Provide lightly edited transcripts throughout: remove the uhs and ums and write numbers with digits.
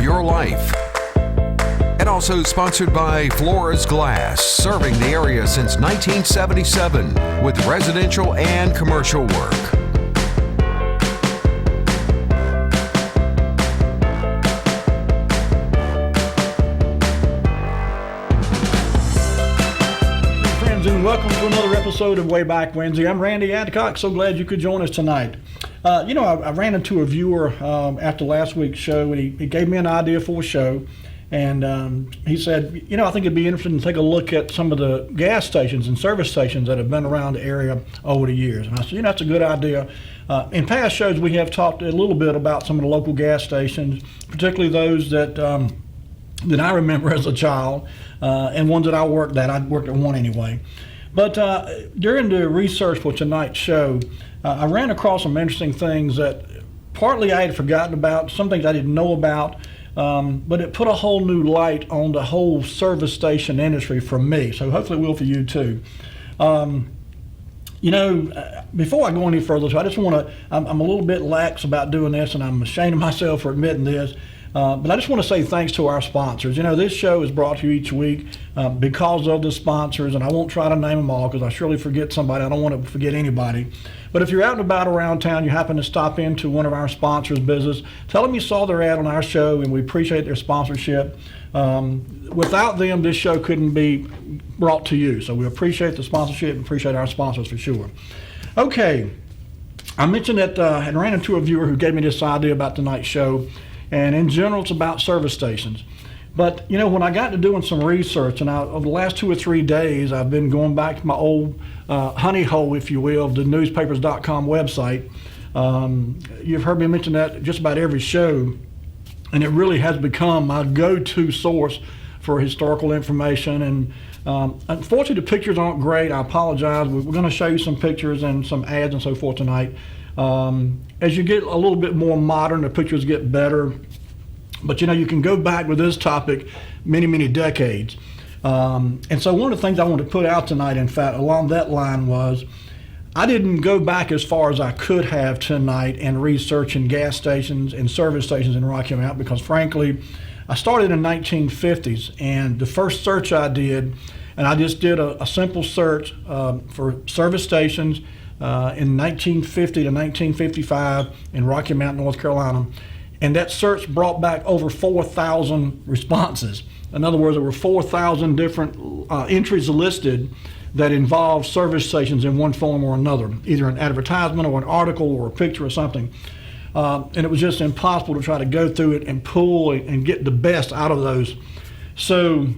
your life. And also sponsored by Flores Glass, serving the area since 1977 with residential and commercial work. And welcome to another episode of Wayback Wednesday. I'm Randy Adcock. So glad you could join us tonight. I ran into a viewer after last week's show, and he gave me an idea for a show. And he said, I think it'd be interesting to take a look at some of the gas stations and service stations that have been around the area over the years. And I said, that's a good idea. In past shows, we have talked a little bit about some of the local gas stations, particularly those that I remember as a child, and ones that I worked at. I worked at one anyway. But during the research for tonight's show, I ran across some interesting things that partly I had forgotten about, some things I didn't know about, but it put a whole new light on the whole service station industry for me. So hopefully it will for you too. Before I go any further, so I just want to, I'm a little bit lax about doing this, and I'm ashamed of myself for admitting this. But I just want to say thanks to our sponsors. This show is brought to you each week because of the sponsors, and I won't try to name them all because I surely forget somebody. I don't want to forget anybody. But if you're out and about around town, you happen to stop into one of our sponsors' business, tell them you saw their ad on our show, and we appreciate their sponsorship. Without them, this show couldn't be brought to you. So we appreciate the sponsorship and appreciate our sponsors for sure. Okay, I mentioned that I had ran into a viewer who gave me this idea about tonight's show. And in general, it's about service stations. But, when I got to doing some research, and over the last 2 or 3 days, I've been going back to my old honey hole, if you will, of the newspapers.com website. You've heard me mention that just about every show, and it really has become my go-to source for historical information. And unfortunately, the pictures aren't great. I apologize. We're going to show you some pictures and some ads and so forth tonight. As you get a little bit more modern, the pictures get better. But you can go back with this topic many, many decades. And so one of the things I wanted to put out tonight, in fact, along that line was, I didn't go back as far as I could have tonight in researching gas stations and service stations in Rocky Mount, because frankly, I started in the 1950s, and the first search I did, and I just did a simple search for service stations in 1950 to 1955 in Rocky Mount, North Carolina. And that search brought back over 4,000 responses. In other words, there were 4,000 different entries listed that involved service stations in one form or another, either an advertisement or an article or a picture or something. And it was just impossible to try to go through it and pull and get the best out of those. So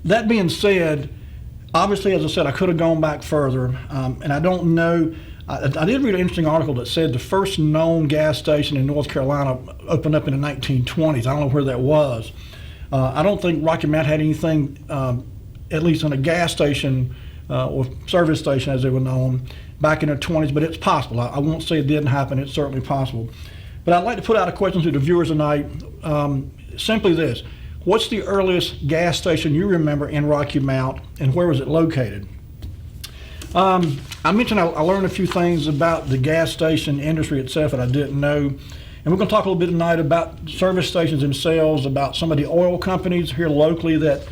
that being said, obviously, as I said, I could have gone back further, and I don't know. I did read an interesting article that said the first known gas station in North Carolina opened up in the 1920s. I don't know where that was. I don't think Rocky Mount had anything, at least in a gas station or service station as they were known, back in the 20s, but it's possible. I won't say it didn't happen. It's certainly possible. But I'd like to put out a question to the viewers tonight, simply this. What's the earliest gas station you remember in Rocky Mount, and where was it located? I mentioned I learned a few things about the gas station industry itself that I didn't know. And we're going to talk a little bit tonight about service stations themselves, about some of the oil companies here locally that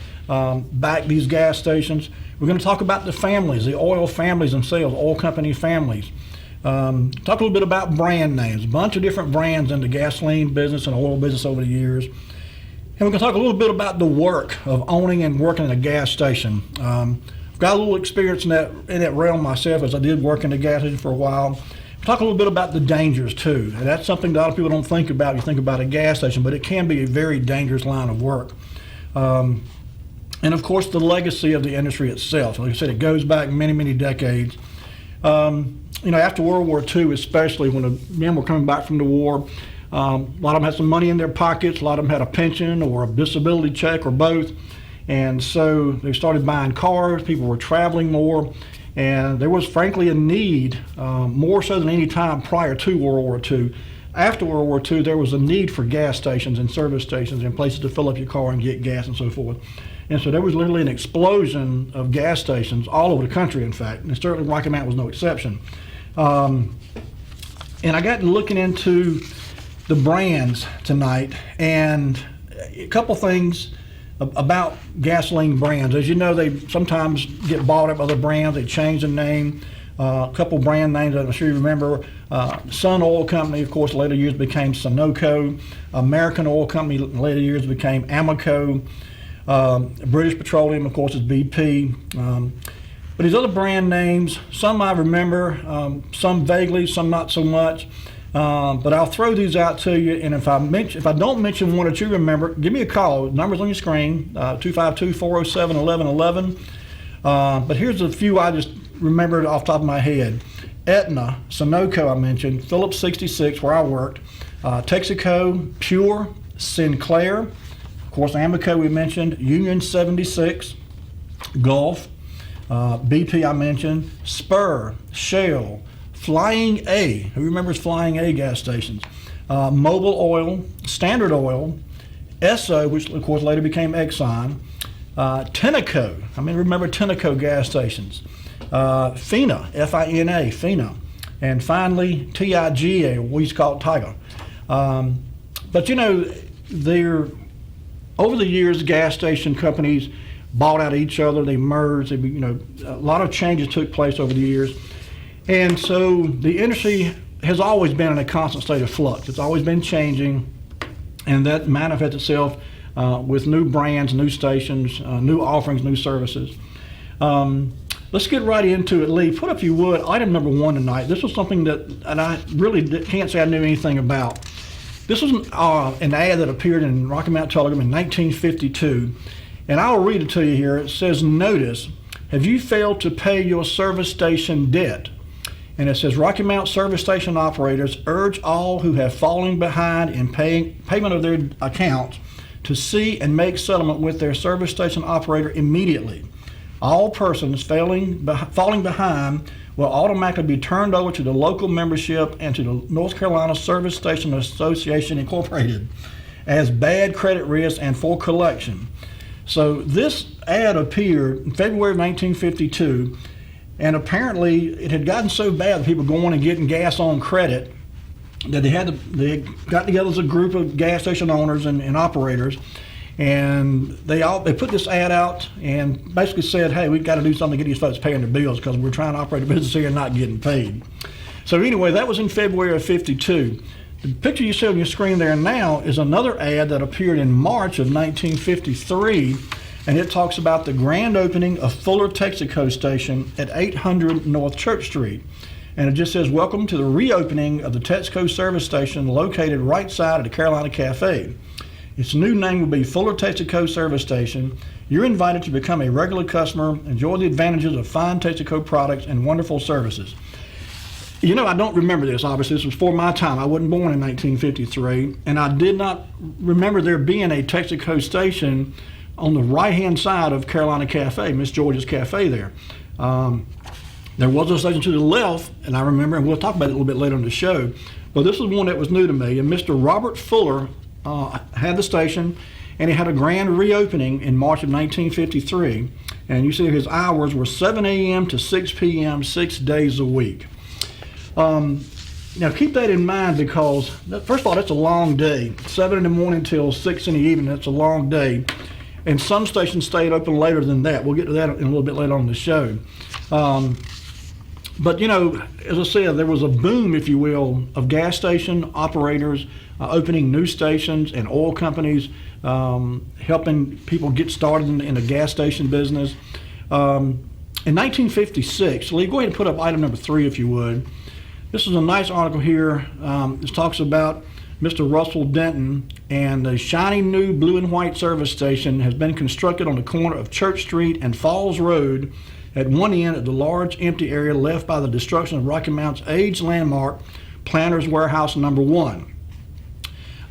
back these gas stations. We're going to talk about the families, the oil families themselves, oil company families. Talk a little bit about brand names, a bunch of different brands in the gasoline business and oil business over the years. And we're going to talk a little bit about the work of owning and working in a gas station. I've got a little experience in that realm myself, as I did work in the gas station for a while. We'll talk a little bit about the dangers too. And that's something that a lot of people don't think about. You think about a gas station, but it can be a very dangerous line of work. And of course, the legacy of the industry itself. Like I said, it goes back many, many decades. After World War II, especially when the men were coming back from the war, a lot of them had some money in their pockets. A lot of them had a pension or a disability check or both. And so they started buying cars. People were traveling more. And there was, frankly, a need, more so than any time prior to World War II. After World War II, there was a need for gas stations and service stations and places to fill up your car and get gas and so forth. And so there was literally an explosion of gas stations all over the country, in fact. And certainly Rocky Mount was no exception. And I got looking into the brands tonight, and a couple things about gasoline brands. As you know, they sometimes get bought up by other brands. They change the name. A couple brand names that I'm sure you remember. Sun Oil Company, of course, later years became Sunoco. American Oil Company, later years became Amoco. British Petroleum, of course, is BP. But these other brand names, some I remember, some vaguely, some not so much. But I'll throw these out to you, and if I don't mention one that you remember, give me a call. The number's on your screen, 252-407-1111. But here's a few I just remembered off the top of my head. Aetna, Sunoco I mentioned, Phillips 66 where I worked, Texaco, Pure, Sinclair, of course Amoco we mentioned, Union 76, Gulf, BP I mentioned, Spur, Shell, Flying A, who remembers Flying A gas stations? Mobil Oil, Standard Oil, Esso, which of course later became Exxon, Tenneco, remember Tenneco gas stations, FINA, F-I-N-A, FINA, and finally TIGA, we used to call it Tiger. But you know, over the years, gas station companies bought out each other, they merged, a lot of changes took place over the years. And so the industry has always been in a constant state of flux. It's always been changing, and that manifests itself with new brands, new stations, new offerings, new services. Let's get right into it. Lee, put up, if you would, item number 1 tonight. This was something that I really can't say I knew anything about. This was an ad that appeared in Rocky Mount Telegram in 1952, and I'll read it to you here. It says, "Notice, have you failed to pay your service station debt?" And it says, Rocky Mount service station operators urge all who have fallen behind in payment of their accounts to see and make settlement with their service station operator immediately. All persons falling behind will automatically be turned over to the local membership and to the North Carolina Service Station Association Incorporated as bad credit risk and for collection. So this ad appeared in February of 1952. And apparently it had gotten so bad that people going and getting gas on credit that they got together as a group of gas station owners and operators, and they put this ad out and basically said, hey, we've got to do something to get these folks paying their bills because we're trying to operate a business here and not getting paid. So anyway, that was in February of 52. The picture you see on your screen there now is another ad that appeared in March of 1953. And it talks about the grand opening of Fuller Texaco Station at 800 North Church Street. And it just says, welcome to the reopening of the Texaco service station located right side of the Carolina Cafe. Its new name will be Fuller Texaco Service Station. You're invited to become a regular customer, enjoy the advantages of fine Texaco products and wonderful services. You know, I don't remember this, obviously. This was before my time. I wasn't born in 1953. And I did not remember there being a Texaco station on the right-hand side of Carolina Cafe, Miss George's Cafe there. There was a station to the left, and I remember, and we'll talk about it a little bit later on the show, but this was one that was new to me, and Mr. Robert Fuller had the station, and he had a grand reopening in March of 1953, and you see his hours were 7 a.m. to 6 p.m., 6 days a week. Now keep that in mind because, first of all, that's a long day. 7 in the morning till 6 in the evening, that's a long day. And some stations stayed open later than that. We'll get to that in a little bit later on in the show. But you know, as I said, there was a boom, if you will, of gas station operators opening new stations and oil companies helping people get started in the gas station business. In 1956, Lee, go ahead and put up item number 3 if you would. This is a nice article here. This talks about Mr. Russell Denton, and the shiny new blue and white service station has been constructed on the corner of Church Street and Falls Road at one end of the large empty area left by the destruction of Rocky Mount's aged landmark, Planter's Warehouse number 1.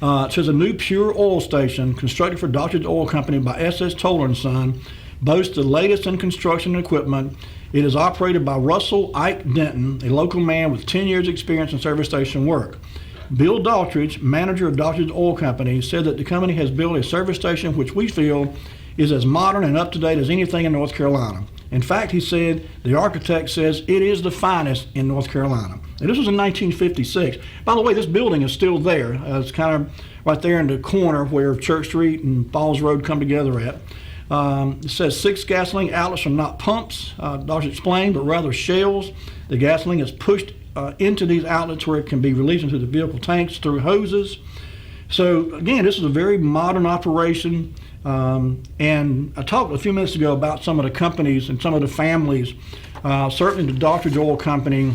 It says a new pure oil station constructed for Dodge Oil Company by S.S. Toller & Son boasts the latest in construction equipment. It is operated by Russell Ike Denton, a local man with 10 years experience in service station work. Bill Daltrich, manager of Dodge Oil Company, said that the company has built a service station which we feel is as modern and up-to-date as anything in North Carolina. In fact, he said, the architect says it is the finest in North Carolina. And this was in 1956. By the way, this building is still there. It's kind of right there in the corner where Church Street and Falls Road come together at. It says 6 gasoline outlets are not pumps, Dodge explained, but rather shells. The gasoline is pushed into these outlets where it can be released into the vehicle tanks through hoses. So again, this is a very modern operation. And I talked a few minutes ago about some of the companies and some of the families. Certainly the Dr. Oil Company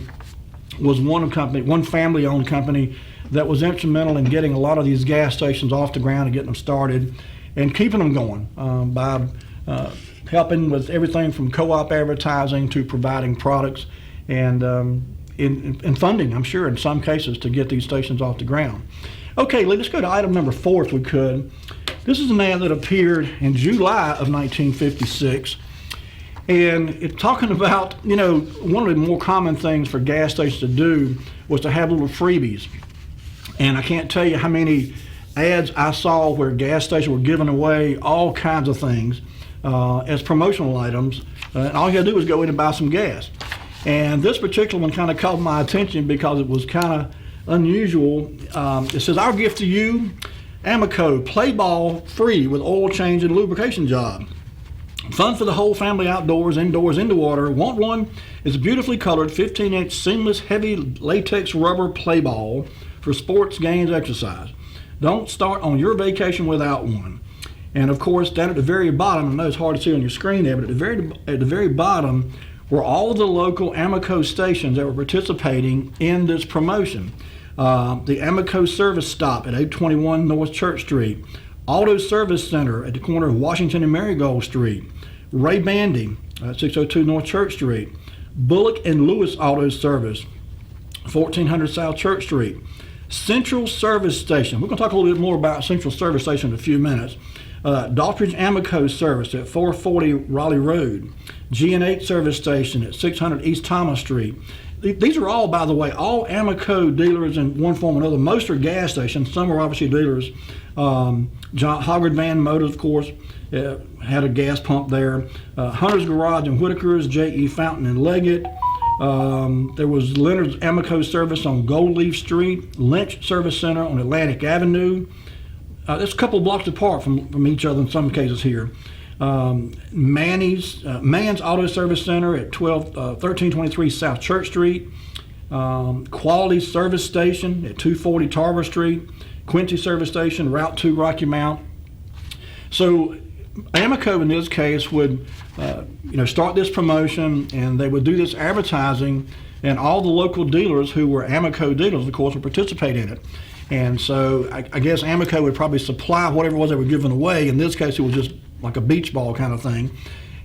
was one family-owned company that was instrumental in getting a lot of these gas stations off the ground and getting them started and keeping them going by helping with everything from co-op advertising to providing products and in funding, I'm sure, in some cases, to get these stations off the ground. Okay, let's go to item number 4 if we could. This is an ad that appeared in July of 1956, and it's talking about, one of the more common things for gas stations to do was to have little freebies. And I can't tell you how many ads I saw where gas stations were giving away all kinds of things as promotional items, and all you had to do was go in and buy some gas. And this particular one kind of caught my attention because it was kind of unusual. It says, "Our gift to you, Amoco, play ball free with oil change and lubrication job. Fun for the whole family outdoors, indoors, into water. Want one? It's a beautifully colored 15-inch seamless heavy latex rubber play ball for sports, games, exercise. Don't start on your vacation without one." And of course, down at the very bottom, I know it's hard to see on your screen there, but at the very bottom were all of the local Amoco stations that were participating in this promotion. The Amoco Service Stop at 821 North Church Street, Auto Service Center at the corner of Washington and Marigold Street, Ray Bandy at 602 North Church Street, Bullock and Lewis Auto Service, 1400 South Church Street, Central Service Station. We're going to talk a little bit more about Central Service Station in a few minutes. Dockridge Amoco Service at 440 Raleigh Road, G&H Service Station at 600 East Thomas Street. These are all, by the way, all Amoco dealers in one form or another. Most are gas stations. Some are obviously dealers. John Hoggard Van Motors, of course, had a gas pump there. Hunter's Garage and Whitaker's, J.E. Fountain and Leggett. There was Leonard's Amoco Service on Goldleaf Street, Lynch Service Center on Atlantic Avenue. It's a couple blocks apart from each other in some cases here. Mann's Auto Service Center at 1323 South Church Street. Quality Service Station at 240 Tarver Street. Quincy Service Station, Route 2 Rocky Mount. So Amoco in this case would start this promotion, and they would do this advertising, and all the local dealers who were Amoco dealers, of course, would participate in it. And so I guess Amoco would probably supply whatever it was they were giving away. In this case, it was just like a beach ball kind of thing.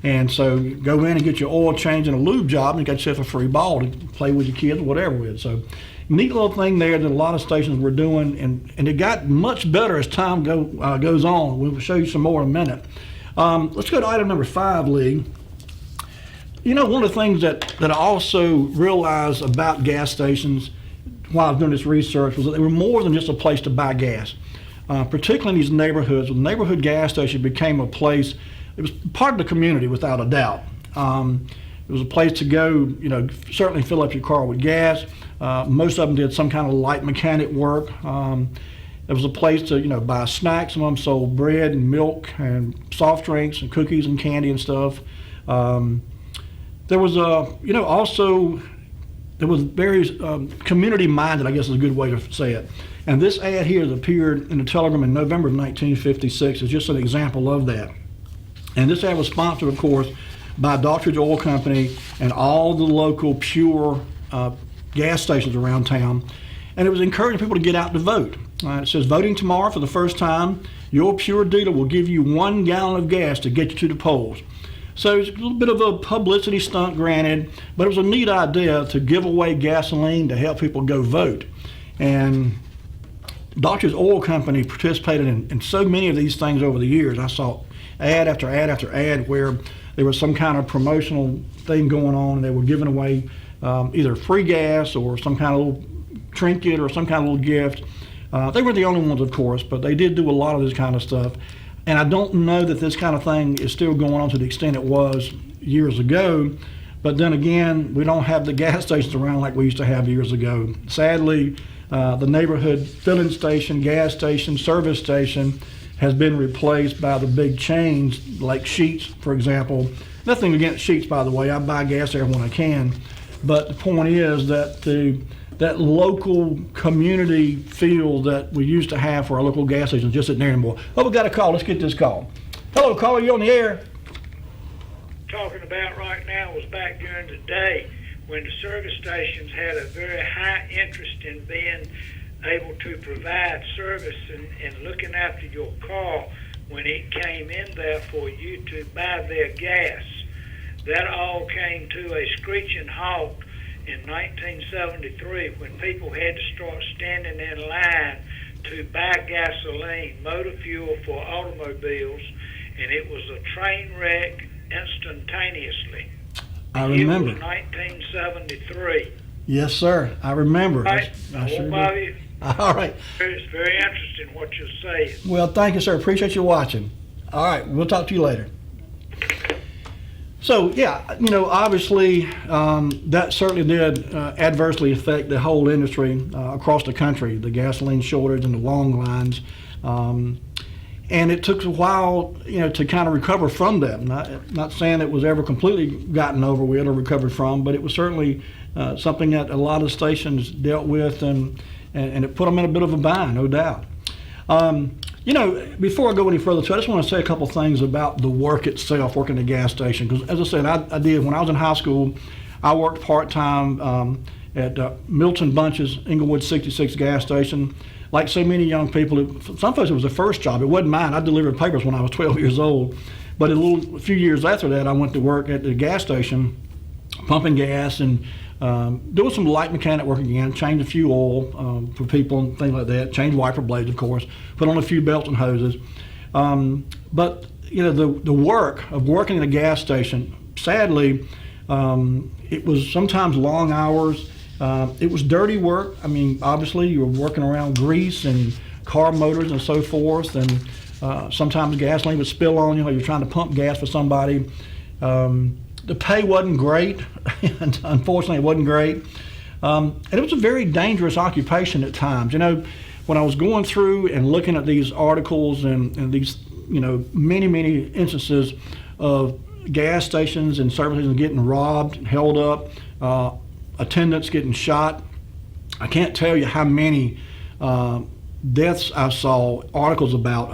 And so you go in and get your oil change and a lube job, and you got yourself a free ball to play with your kids or whatever with. So neat little thing there that a lot of stations were doing, and it got much better as time goes on. We'll show you some more in a minute. Let's go to item number 5, Lee. One of the things that I also realized about gas stations while I was doing this research was that they were more than just a place to buy gas. Particularly in these neighborhoods, the neighborhood gas station became a place, it was part of the community without a doubt. It was a place to go, certainly fill up your car with gas. Most of them did some kind of light mechanic work. It was a place to, buy snacks. Some of them sold bread and milk and soft drinks and cookies and candy and stuff. There was, also, there was very community-minded, I guess is a good way to say it. And this ad here that appeared in the Telegram in November of 1956 is just an example of that. And this ad was sponsored, of course, by Dockridge Oil Company and all the local Pure gas stations around town. And it was encouraging people to get out to vote. It says, voting tomorrow for the first time, your Pure dealer will give you 1 gallon of gas to get you to the polls. So it's a little bit of a publicity stunt, granted, but it was a neat idea to give away gasoline to help people go vote. And Dockridge Oil Company participated in so many of these things over the years. I saw ad after ad after ad where there was some kind of promotional thing going on, and they were giving away either free gas or some kind of little trinket or some kind of little gift. They were the only ones, of course, but they did do a lot of this kind of stuff. And I don't know that this kind of thing is still going on to the extent it was years ago, But then again, we don't have the gas stations around like we used to have years ago. Sadly, the neighborhood filling station, gas station, service station has been replaced by the big chains like Sheetz, for example. Nothing against Sheetz, by the way. I buy gas there when I can. But the point is that that local community feel that we used to have for our local gas stations just isn't there anymore. Oh, we got a call. Let's get this call. Hello, caller. You on the air? Talking about right now was back during the day when the service stations had a very high interest in being able to provide service and looking after your car when it came in there for you to buy their gas. That all came to a screeching halt in 1973 when people had to start standing in line to buy gasoline, motor fuel for automobiles, and it was a train wreck instantaneously. I remember. It was 1973. Yes, sir. I remember. Right. I sure do. Bobby, All right. it's very interesting what you're saying. Well, thank you, sir. Appreciate you watching. All right. We'll talk to you later. So, yeah, obviously that certainly did adversely affect the whole industry across the country, the gasoline shortage and the long lines. And it took a while, to kind of recover from that. Not saying it was ever completely gotten over with or recovered from, but it was certainly something that a lot of stations dealt with, and it put them in a bit of a bind, no doubt. Before I go any further, I just want to say a couple things about the work itself, working at a gas station. Because as I said, I did, when I was in high school, I worked part-time at Milton Bunch's Inglewood 66 gas station. Like so many young people, some folks it was the first job. It wasn't mine. I delivered papers when I was 12 years old. But a few years after that, I went to work at the gas station, pumping gas and doing some light mechanic work again, change a few oil for people and things like that, change wiper blades, of course, put on a few belts and hoses. But the work of working in a gas station, sadly, it was sometimes long hours. It was dirty work. I mean, obviously, you were working around grease and car motors and so forth, and sometimes gasoline would spill on you while you're trying to pump gas for somebody. The pay wasn't great. Unfortunately, it wasn't great. And it was a very dangerous occupation at times. When I was going through and looking at these articles and these, many, many instances of gas stations and service stations getting robbed, held up, attendants getting shot, I can't tell you how many deaths I saw, articles about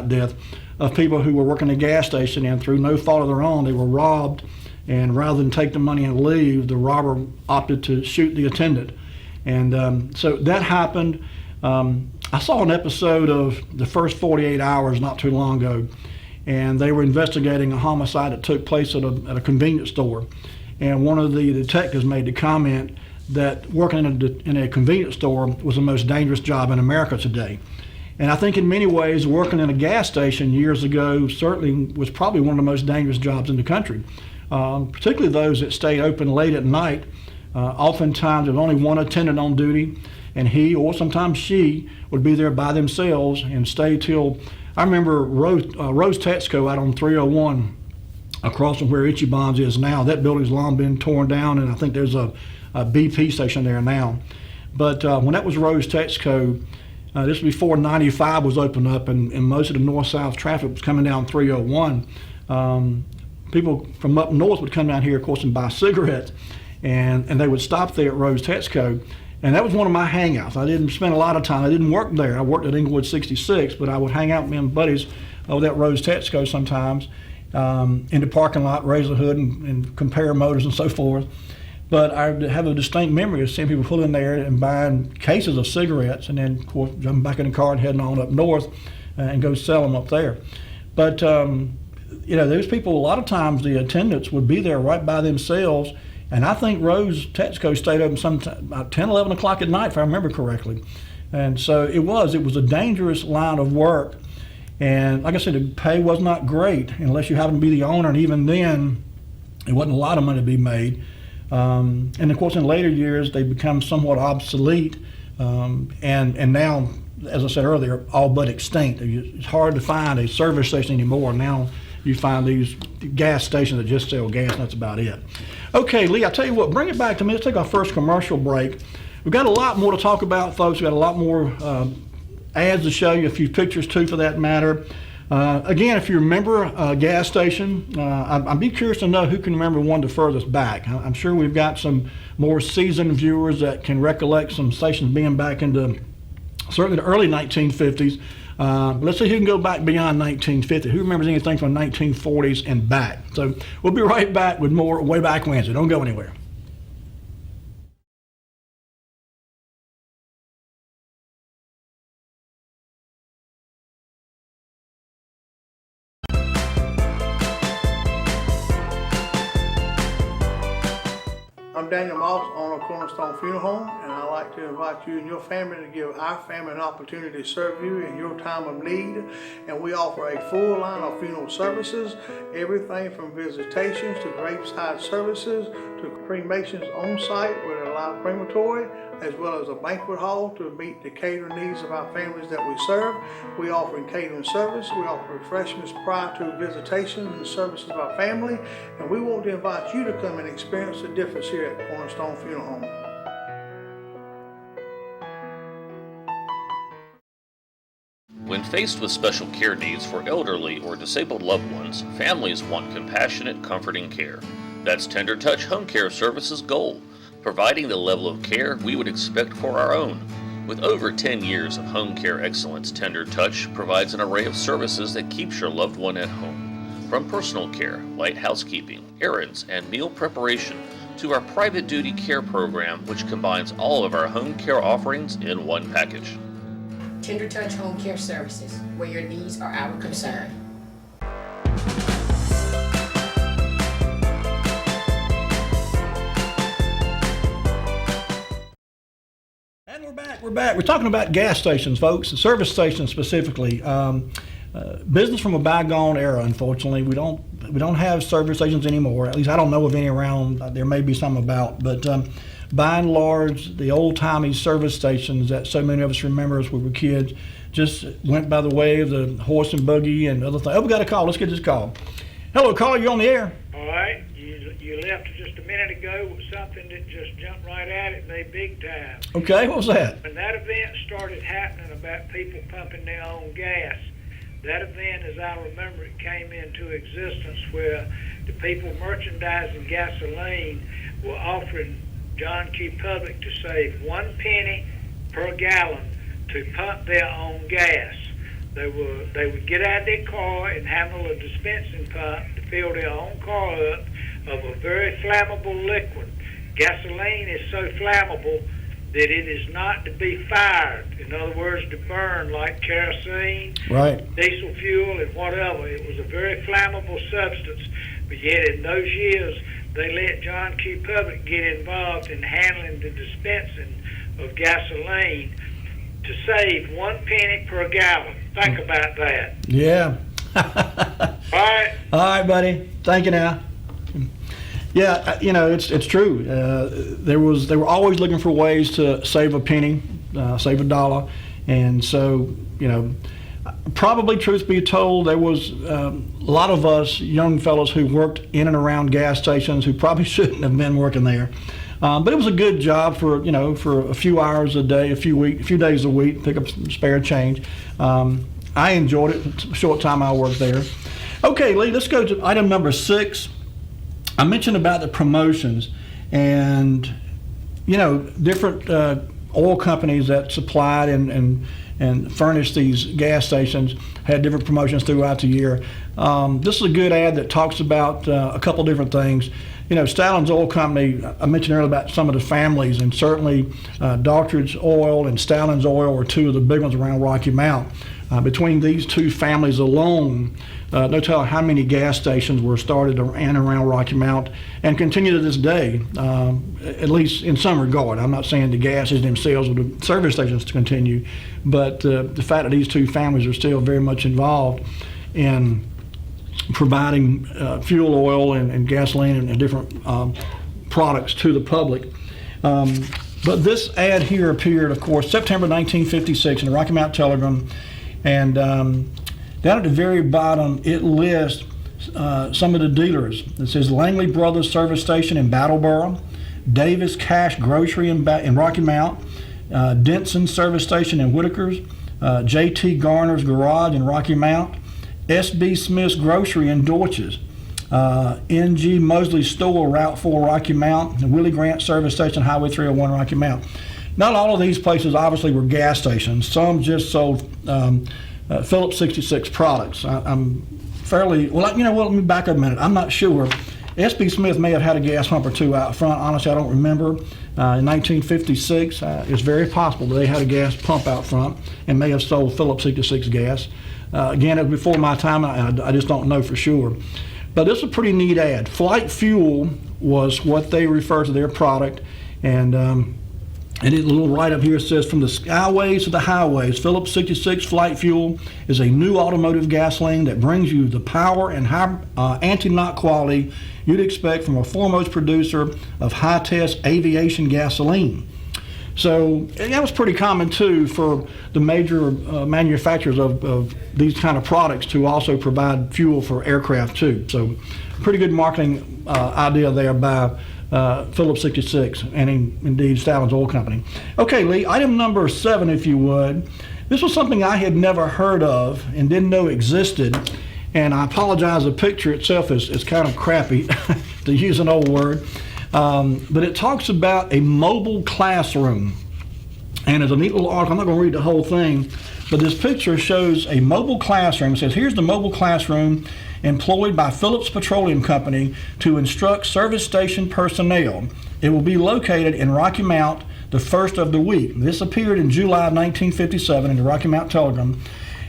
death of people who were working at a gas station, and through no fault of their own, they were robbed, and rather than take the money and leave, the robber opted to shoot the attendant. And so that happened. I saw an episode of The First 48 Hours not too long ago, and they were investigating a homicide that took place at a convenience store. And one of the detectives made the comment that working in a convenience store was the most dangerous job in America today. And I think in many ways, working in a gas station years ago certainly was probably one of the most dangerous jobs in the country, particularly those that stayed open late at night. Oftentimes, there was only one attendant on duty, and he or sometimes she would be there by themselves and stay till, I remember Rose Texaco out on 301 across from where Ichiban's is now. That building's long been torn down, and I think there's a BP station there now. But when that was Rose Texaco, this was before 95 was opened up, and most of the north-south traffic was coming down 301. People from up north would come down here, of course, and buy cigarettes, and they would stop there at Rose Texaco. And that was one of my hangouts. I didn't spend a lot of time. I didn't work there. I worked at Inglewood 66, but I would hang out with my buddies over at Rose Texaco sometimes in the parking lot, raise the hood, and compare motors and so forth. But I have a distinct memory of seeing people pull in there and buying cases of cigarettes, and then, of course, jumping back in the car and heading on up north and go sell them up there. But, those people, a lot of times the attendants would be there right by themselves. And I think Rose Texaco stayed open sometime about 10, 11 o'clock at night, if I remember correctly. And so it was a dangerous line of work. And like I said, the pay was not great unless you happened to be the owner. And even then, it wasn't a lot of money to be made. And of course, in later years, they become somewhat obsolete. And now, as I said earlier, all but extinct. It's hard to find a service station anymore. Now, you find these gas stations that just sell gas, and that's about it. Okay, Lee, I tell you what, bring it back to me. Let's take our first commercial break. We've got a lot more to talk about, folks. We've got a lot more ads to show you, a few pictures too, for that matter. Again, if you remember a gas station, I'd be curious to know who can remember one the furthest back. I'm sure we've got some more seasoned viewers that can recollect some stations being back into certainly the early 1950s. Let's see who can go back beyond 1950. Who remembers anything from 1940s and back? So we'll be right back with more Way Back Wednesday. Don't go anywhere. I'm Daniel Moss, owner of Cornerstone Funeral Home, and I'd like to invite you and your family to give our family an opportunity to serve you in your time of need. And we offer a full line of funeral services, everything from visitations to graveside services to cremations on site with a live crematory, as well as a banquet hall to meet the catering needs of our families that we serve. We offer catering service, we offer refreshments prior to visitations and services of our family, and we want to invite you to come and experience the difference here at Cornerstone Funeral Home. When faced with special care needs for elderly or disabled loved ones, families want compassionate, comforting care. That's Tender Touch Home Care Services' goal, providing the level of care we would expect for our own. With over 10 years of home care excellence, Tender Touch provides an array of services that keeps your loved one at home. From personal care, light housekeeping, errands, and meal preparation, to our private duty care program, which combines all of our home care offerings in one package. Tender Touch Home Care Services, where your needs are our concern. And we're back. We're talking about gas stations, folks, service stations specifically. Business from a bygone era, unfortunately. We don't have service stations anymore. At least I don't know of any around. There may be some about, but by and large, the old-timey service stations that so many of us remember as we were kids just went by the way of the horse and buggy and other things. Oh, we got a call. Let's get this call. Hello, caller. You're on the air. All right. You left just a minute ago with something that just jumped right at me big time. Okay, what was that? When that event started happening about people pumping their own gas, that event, as I remember it, came into existence where the people merchandising gasoline were offering John Q. Public to save 1 penny per gallon to pump their own gas. They would get out of their car and handle a dispensing pump to fill their own car up of a very flammable liquid. Gasoline is so flammable that it is not to be fired. In other words, to burn like kerosene, Right. diesel fuel, and whatever. It was a very flammable substance. But yet in those years, they let John Q. Public get involved in handling the dispensing of gasoline to save 1 penny per gallon. Think about that. Yeah. All right. All right, buddy. Thank you now. Yeah, it's true. They were always looking for ways to save a penny, save a dollar, and so probably, truth be told, there was a lot of us young fellows who worked in and around gas stations who probably shouldn't have been working there. But it was a good job for a few hours a day, a few days a week, pick up some spare change. I enjoyed it. The short time I worked there. Okay, Lee, let's go to item number 6. I mentioned about the promotions and different oil companies that supplied and furnished these gas stations had different promotions throughout the year. This is a good ad that talks about a couple different things. Stalin's Oil Company, I mentioned earlier about some of the families, and certainly Doctorage's Oil and Stalin's Oil are two of the big ones around Rocky Mount. Between these two families alone, no telling how many gas stations were started in and around Rocky Mount and continue to this day, at least in some regard. I'm not saying the gases themselves or the service stations to continue, but the fact that these two families are still very much involved in providing fuel oil and gasoline and different products to the public. But this ad here appeared, of course, September 1956 in the Rocky Mount Telegram. And down at the very bottom, it lists some of the dealers. It says Langley Brothers Service Station in Battleboro, Davis Cash Grocery in Rocky Mount, Denson Service Station in Whitakers, J.T. Garner's Garage in Rocky Mount, S.B. Smith's Grocery in Dorches, N.G. Mosley Store, Route 4, Rocky Mount, and Willie Grant Service Station, Highway 301, Rocky Mount. Not all of these places obviously were gas stations. Some just sold Phillips 66 products. I'm fairly, well, you know what, let me back up a minute. I'm not sure. S.B. Smith may have had a gas pump or two out front. Honestly, I don't remember. In 1956, it's very possible that they had a gas pump out front and may have sold Phillips 66 gas. Again, it was before my time. I just don't know for sure. But this is a pretty neat ad. Flight Fuel was what they refer to their product. And a little write-up here says, from the skyways to the highways, Phillips 66 Flight Fuel is a new automotive gasoline that brings you the power and high anti-knock quality you'd expect from a foremost producer of high-test aviation gasoline. So that was pretty common too for the major manufacturers of these kind of products to also provide fuel for aircraft too. So pretty good marketing idea there by Phillips 66 and indeed Stallings Oil Company. Okay, Lee, item number 7, if you would. This was something I had never heard of and didn't know existed. And I apologize, the picture itself is kind of crappy, to use an old word. But it talks about a mobile classroom. And it's a neat little article. I'm not going to read the whole thing, but this picture shows a mobile classroom. It says, here's the mobile classroom employed by Phillips Petroleum Company to instruct service station personnel. It will be located in Rocky Mount the first of the week. This appeared in July 1957 in the Rocky Mount Telegram.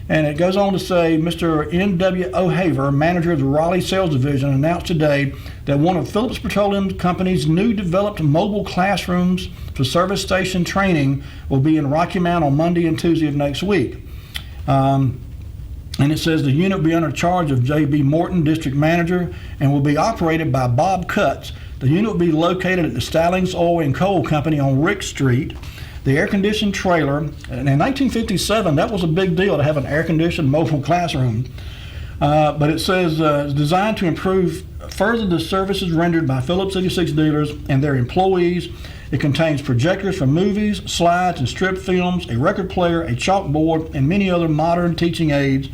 And it goes on to say, Mr. N.W. O'Haver, manager of the Raleigh Sales Division, announced today that one of Phillips Petroleum Company's new developed mobile classrooms for service station training will be in Rocky Mount on Monday and Tuesday of next week. And it says the unit will be under charge of J.B. Morton, district manager, and will be operated by Bob Cutts. The unit will be located at the Stallings Oil and Coal Company on Rick Street. The air-conditioned trailer, and in 1957, that was a big deal to have an air-conditioned mobile classroom. But it says it's designed to improve further the services rendered by Phillips 66 dealers and their employees. It contains projectors for movies, slides, and strip films, a record player, a chalkboard, and many other modern teaching aids,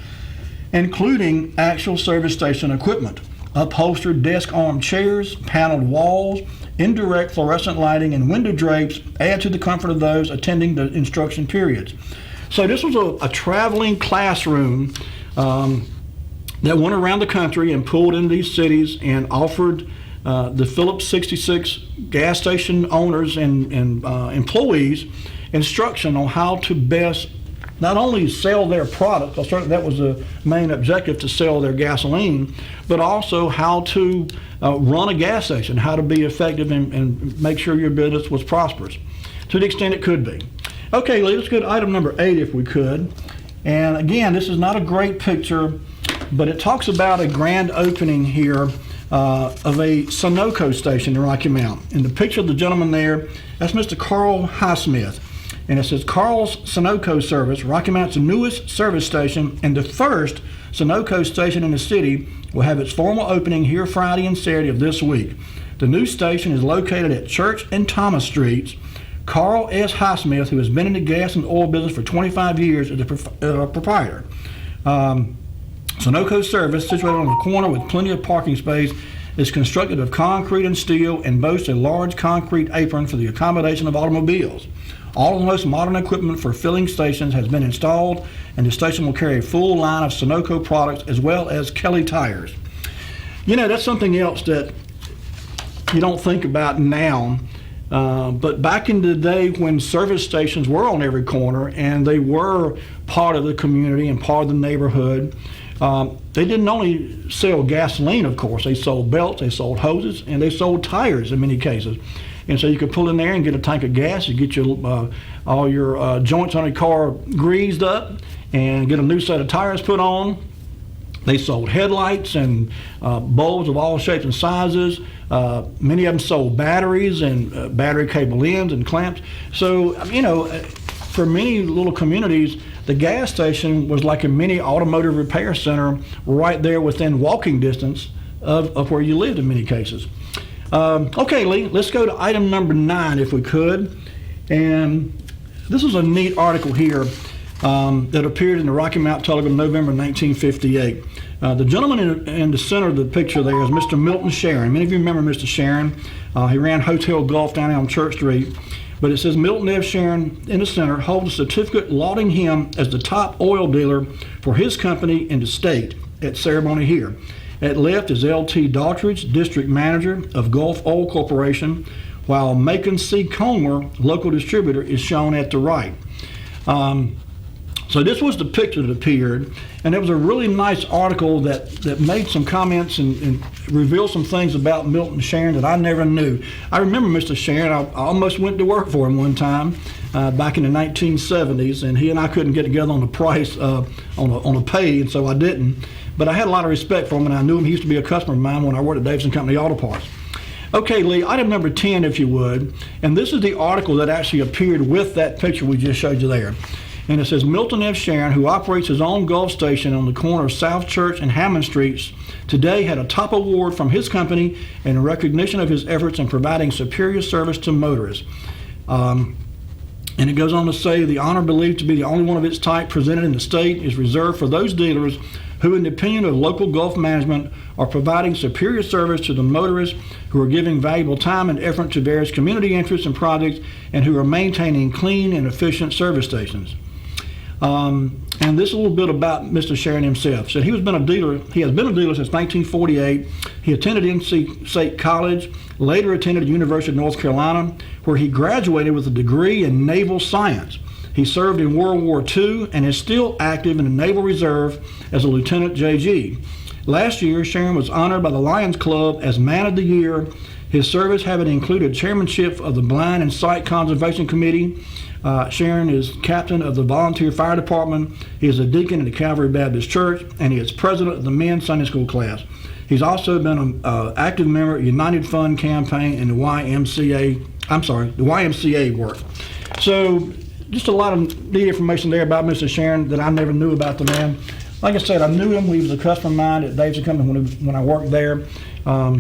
including actual service station equipment, upholstered desk arm chairs, paneled walls, indirect fluorescent lighting, and window drapes add to the comfort of those attending the instruction periods. So this was a traveling classroom that went around the country and pulled in these cities and offered the Phillips 66 gas station owners and employees instruction on how to best not only sell their product, because certainly that was the main objective, to sell their gasoline, but also how to run a gas station, how to be effective and make sure your business was prosperous, to the extent it could be. Okay, let's go to item number 8 if we could. And again, this is not a great picture, but it talks about a grand opening here of a Sunoco station in Rocky Mount. And the picture of the gentleman there, that's Mr. Carl Highsmith. And it says, Carl's Sunoco Service, Rocky Mount's newest service station and the first Sunoco station in the city, will have its formal opening here Friday and Saturday of this week. The new station is located at Church and Thomas Streets. Carl S. Highsmith, who has been in the gas and oil business for 25 years, is the proprietor. Sunoco Service, situated on the corner with plenty of parking space, is constructed of concrete and steel and boasts a large concrete apron for the accommodation of automobiles. All of the most modern equipment for filling stations has been installed, and the station will carry a full line of Sunoco products as well as Kelly tires. You know, that's something else that you don't think about now, but back in the day when service stations were on every corner and they were part of the community and part of the neighborhood, they didn't only sell gasoline, of course. They sold belts, they sold hoses, and they sold tires in many cases. And so you could pull in there and get a tank of gas, you get your all your joints on your car greased up, and get a new set of tires put on. They sold headlights and bulbs of all shapes and sizes. Many of them sold batteries and battery cable ends and clamps. So, you know, for many little communities, the gas station was like a mini automotive repair center right there within walking distance of where you lived in many cases. Okay, Lee, let's go to item number 9 if we could. And this is a neat article here that appeared in the Rocky Mount Telegram November 1958. The gentleman in the center of the picture there is Mr. Milton Sharon. Many of you remember Mr. Sharon. He ran Hotel Gulf down on Church Street. But it says Milton F. Sharon in the center holds a certificate lauding him as the top oil dealer for his company in the state at ceremony here. At left is L.T. Daughtridge, district manager of Gulf Oil Corporation, while Macon C. Comer, local distributor, is shown at the right. So this was the picture that appeared, and it was a really nice article that made some comments and revealed some things about Milton Sharon that I never knew. I remember Mr. Sharon. I almost went to work for him one time back in the 1970s, and he and I couldn't get together on the price on a pay, and so I didn't. But I had a lot of respect for him, and I knew him. He used to be a customer of mine when I worked at Davidson Company Auto Parts. Okay, Lee, item number 10, if you would, and this is the article that actually appeared with that picture we just showed you there. And it says, Milton F. Sharon, who operates his own Gulf station on the corner of South Church and Hammond Streets, today had a top award from his company in recognition of his efforts in providing superior service to motorists. And it goes on to say, the honor believed to be the only one of its type presented in the state is reserved for those dealers who, in the opinion of local Gulf management, are providing superior service to the motorists, who are giving valuable time and effort to various community interests and projects, and who are maintaining clean and efficient service stations. And this is a little bit about Mr. Sharon himself. So he has been a dealer since 1948. He attended NC State College, later attended the University of North Carolina, where he graduated with a degree in naval science. He served in World War II and is still active in the Naval Reserve as a Lieutenant JG. Last year, Sharon was honored by the Lions Club as Man of the Year, his service having included chairmanship of the Blind and Sight Conservation Committee. Sharon is captain of the Volunteer Fire Department. He is a deacon in the Calvary Baptist Church, and he is president of the men's Sunday school class. He's also been an active member of United Fund campaign and the YMCA work. So just a lot of neat information there about Mr. Sharon that I never knew about the man. Like I said, I knew him. He was a customer of mine at Davidson Company when I worked there. I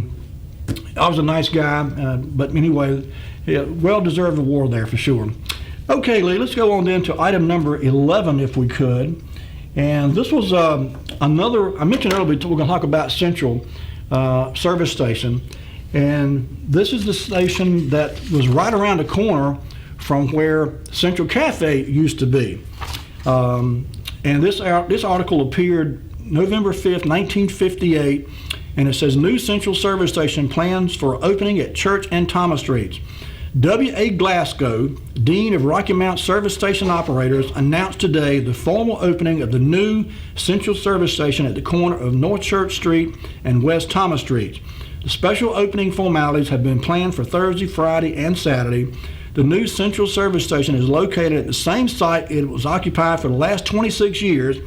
was a nice guy, but anyway, well-deserved award there for sure. Okay, Lee, let's go on then to item number 11, if we could. And this was another, I mentioned earlier, we're going to talk about Central Service Station. And this is the station that was right around the corner from where Central Cafe used to be. And this article appeared November 5th, 1958, and it says, New Central Service Station plans for opening at Church and Thomas Streets. W.A. Glasgow, Dean of Rocky Mount Service Station Operators, announced today the formal opening of the new Central Service Station at the corner of North Church Street and West Thomas Streets. The special opening formalities have been planned for Thursday, Friday, and Saturday. The new Central Service Station is located at the same site it was occupied for the last 26 years.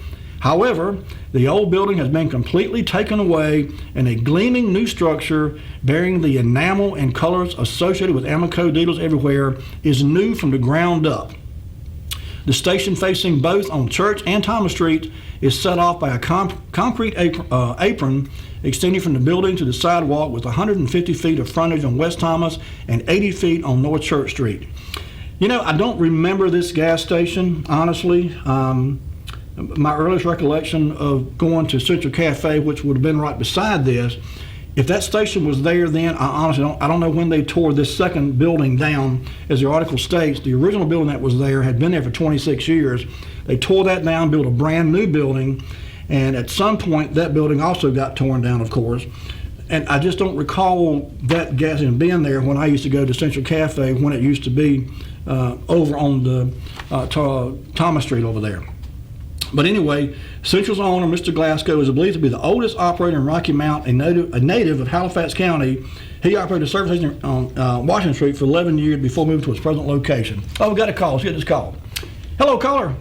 However, the old building has been completely taken away, and a gleaming new structure bearing the enamel and colors associated with Amoco dealers everywhere is new from the ground up. The station, facing both on Church and Thomas Street, is set off by a concrete apron extending from the building to the sidewalk, with 150 feet of frontage on West Thomas and 80 feet on North Church Street. You know, I don't remember this gas station, honestly. My earliest recollection of going to Central Cafe, which would have been right beside this, if that station was there then, I honestly don't know when they tore this second building down. As the article states, the original building that was there had been there for 26 years. They tore that down, built a brand new building, and at some point that building also got torn down, of course. And I just don't recall that gas station being there when I used to go to Central Cafe, when it used to be over on the Thomas Street over there. But anyway, Central's owner, Mr. Glasgow, is believed to be the oldest operator in Rocky Mount, a native of Halifax County. He operated a service station on Washington Street for 11 years before moving to his present location. Oh, we got a call. Let's get this call. Hello, caller.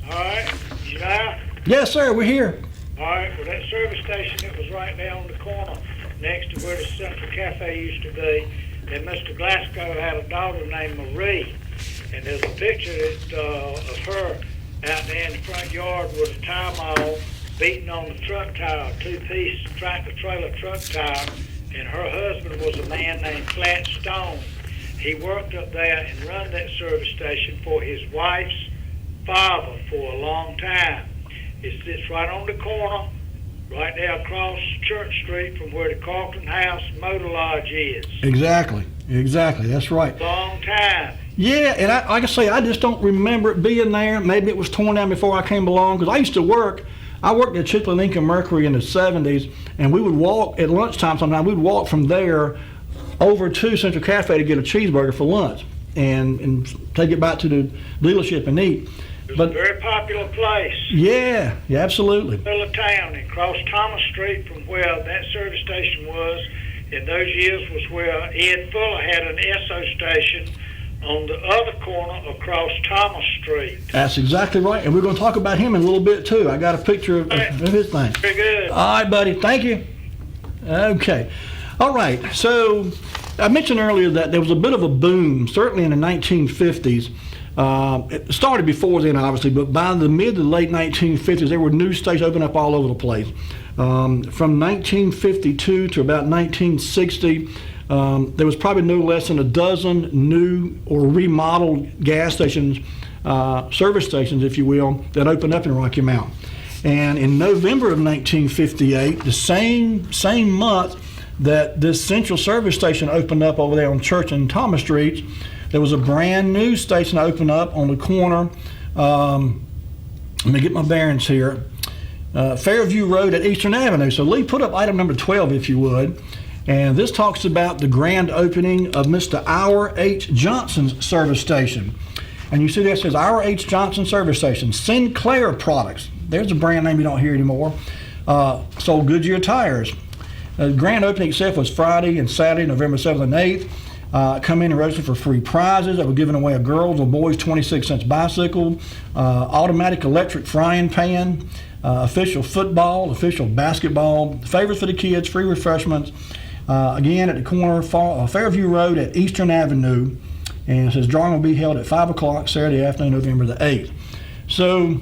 All right, you there? Yes, sir, we're here. All right, well, that service station that was right there on the corner next to where the Central Cafe used to be, and Mr. Glasgow had a daughter named Marie. and there's a picture of her out there in the front yard with a tire mall beating on the truck tire, two-piece tractor-trailer truck tire, and her husband was a man named Flat Stone. He worked up there and run that service station for his wife's father for a long time. It sits right on the corner, right there across Church Street from where the Carlton House Motor Lodge is. Exactly, that's right. Long time. Yeah, and like I say, I just don't remember it being there. Maybe it was torn down before I came along, because I used to work. I worked at Chickley Lincoln Mercury in the 70s, and we would walk at lunchtime sometimes. We'd walk from there over to Central Cafe to get a cheeseburger for lunch and take it back to the dealership and eat. It's a very popular place. Yeah, absolutely. Middle of town, and across Thomas Street from where that service station was in those years was where Ed Fuller had an Esso station on the other corner across Thomas Street. That's exactly right, and we're going to talk about him in a little bit too. I got a picture of his thing. Very good. All right, buddy. Thank you. Okay. All right. So I mentioned earlier that there was a bit of a boom, certainly in the 1950s. It started before then, obviously, but by the mid to late 1950s, there were news stations opening up all over the place. From 1952 to about 1960, there was probably no less than a dozen new or remodeled gas stations, service stations, if you will, that opened up in Rocky Mount. And in November of 1958, the same month that this central service station opened up over there on Church and Thomas Streets, there was a brand new station open up on the corner. Let me get my bearings here. Fairview Road at Eastern Avenue. So Lee, put up item number 12 if you would. And this talks about the grand opening of Mr. Our H. Johnson's service station. And you see there it says Our H. Johnson service station, Sinclair Products. There's a brand name you don't hear anymore. Sold Goodyear tires. The grand opening itself was Friday and Saturday, November 7th and 8th. Come in and register for free prizes that were given away a girls or boys 26-cent bicycle, automatic electric frying pan, official football, official basketball, favorites for the kids, free refreshments. Again, at the corner of Fairview Road at Eastern Avenue. And it says drawing will be held at 5 o'clock Saturday afternoon, November the 8th. So,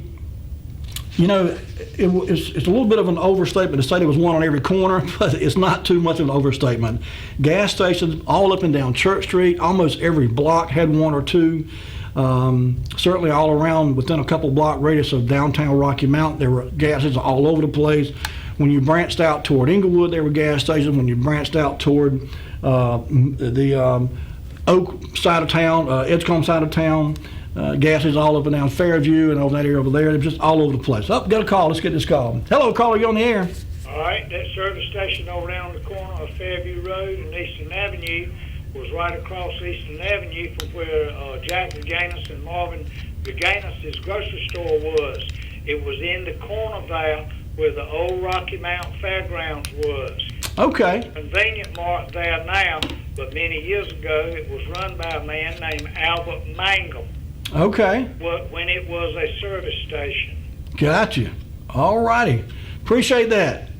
you know, it's a little bit of an overstatement to say there was one on every corner, but it's not too much of an overstatement. Gas stations all up and down Church Street, almost every block had one or two. Certainly all around within a couple block radius of downtown Rocky Mount, there were gas stations all over the place. When you branched out toward Inglewood, there were gas stations. When you branched out toward the Oak side of town, Edgecombe side of town, gas stations all up and down Fairview and over that area over there. They're just all over the place. Oh, got a call. Let's get this call. Hello, caller. You on the air? All right, that service station over there on the corner of Fairview Road and Eastern Avenue was right across Eastern Avenue from where Jack Gaines and Marvin Gaines' grocery store was. It was in the corner there where the old Rocky Mount Fairgrounds was. Okay. Convenient mart there now, but many years ago it was run by a man named Albert Mangum. Okay. When it was a service station. Gotcha. All righty. Appreciate that.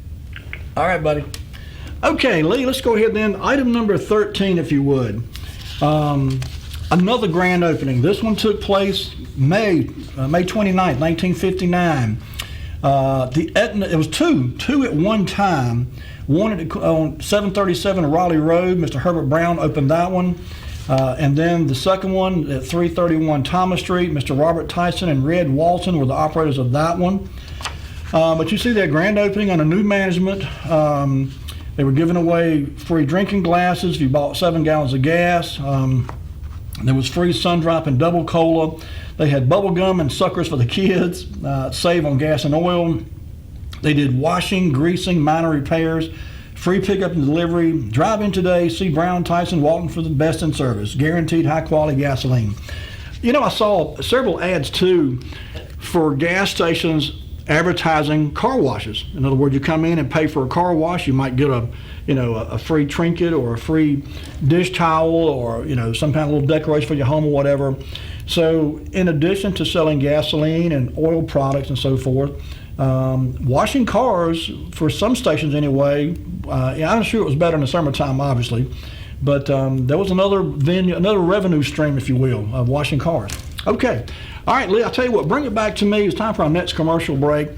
All right, buddy. Okay, Lee, let's go ahead then. Item number 13, if you would. Another grand opening. This one took place May 29th, 1959. It was two at one time. One on 737 Raleigh Road, Mr. Herbert Brown opened that one. And then the second one at 331 Thomas Street, Mr. Robert Tyson and Red Walton were the operators of that one. But you see that grand opening under new management. They were giving away free drinking glasses if you bought 7 gallons of gas. There was free sun drop and double cola. They had bubble gum and suckers for the kids, save on gas and oil. They did washing, greasing, minor repairs, free pickup and delivery. Drive in today, see Brown, Tyson, Walton for the best in service. Guaranteed high quality gasoline. You know, I saw several ads too for gas stations advertising car washes. In other words, you come in and pay for a car wash, you might get a free trinket or a free dish towel or, some kind of little decoration for your home or whatever. So in addition to selling gasoline and oil products and so forth, washing cars, for some stations anyway, I'm sure it was better in the summertime, obviously, But there was another venue, another revenue stream, if you will, of washing cars. Okay. All right, Lee, I'll tell you what, bring it back to me. It's time for our next commercial break.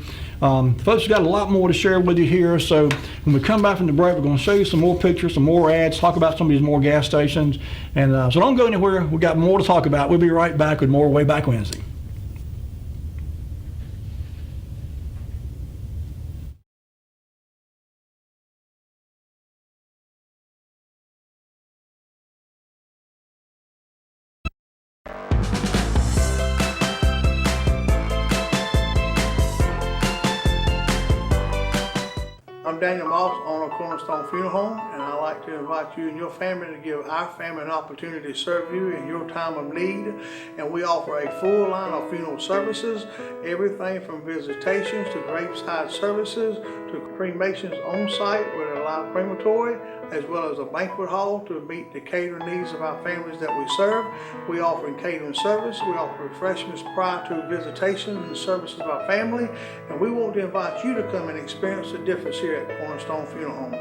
Folks, got a lot more to share with you here. So when we come back from the break, we're going to show you some more pictures, some more ads, talk about some of these more gas stations. And so don't go anywhere. We've got more to talk about. We'll be right back with more Way Back Wednesday. I'm Daniel Moss, owner of Cornerstone Funeral Home, and I'd like to invite you and your family to give our family an opportunity to serve you in your time of need. And we offer a full line of funeral services, everything from visitations to graveside services to cremations on site with a live crematory, as well as a banquet hall to meet the catering needs of our families that we serve. We offer catering service. We offer refreshments prior to visitations and services of our family. And we want to invite you to come and experience the difference here at Cornerstone Funeral Home.